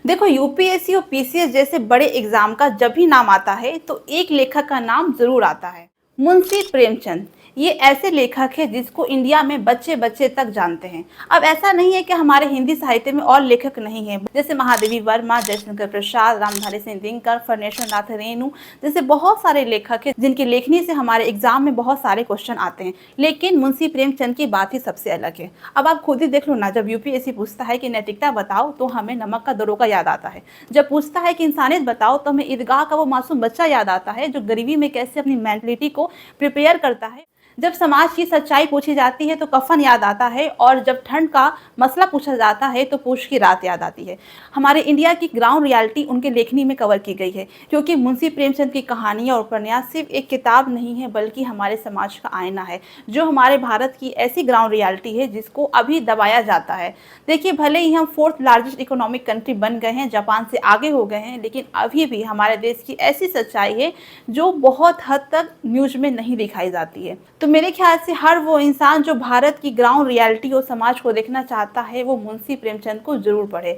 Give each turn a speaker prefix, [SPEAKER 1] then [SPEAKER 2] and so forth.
[SPEAKER 1] देखो, यूपीएससी और पीसीएस जैसे बड़े एग्जाम का जब भी नाम आता है तो एक लेखक का नाम जरूर आता है, मुंशी प्रेमचंद। ये ऐसे लेखक है जिसको इंडिया में बच्चे बच्चे तक जानते हैं। अब ऐसा नहीं है कि हमारे हिंदी साहित्य में और लेखक नहीं है, जैसे महादेवी वर्मा, जयशंकर प्रसाद, रामधारी सिंह दिनकर, फणेश्वर नाथ रेणु जैसे बहुत सारे लेखक हैं जिनकी लेखनी से हमारे एग्जाम में बहुत सारे क्वेश्चन आते हैं। लेकिन मुंशी प्रेमचंद की बात ही सबसे अलग है। अब आप खुद ही देख लो ना, जब यूपीएससी पूछता है कि नैतिकता बताओ तो हमें नमक का दरोगा याद आता है। जब पूछता है कि इंसानियत बताओ तो हमें ईदगाह का वो मासूम बच्चा याद आता है जो गरीबी में कैसे अपनी मेंटलिटी को प्रिपेयर करता है। जब समाज की सच्चाई पूछी जाती है तो कफन याद आता है, और जब ठंड का मसला पूछा जाता है तो पूछ की रात याद आती है। हमारे इंडिया की ग्राउंड रियलिटी उनके लेखनी में कवर की गई है, क्योंकि मुंशी प्रेमचंद की कहानियाँ और उपन्यास सिर्फ एक किताब नहीं है बल्कि हमारे समाज का आईना है, जो हमारे भारत की ऐसी ग्राउंड रियलिटी है जिसको अभी दबाया जाता है। देखिए, भले ही हम 4th लार्जेस्ट इकोनॉमिक कंट्री बन गए हैं, जापान से आगे हो गए हैं, लेकिन अभी भी हमारे देश की ऐसी सच्चाई है जो बहुत हद तक न्यूज में नहीं दिखाई जाती है। तो मेरे ख्याल से हर वो इंसान जो भारत की ग्राउंड रियलिटी और समाज को देखना चाहता है वो मुंशी प्रेमचंद को जरूर पढ़े।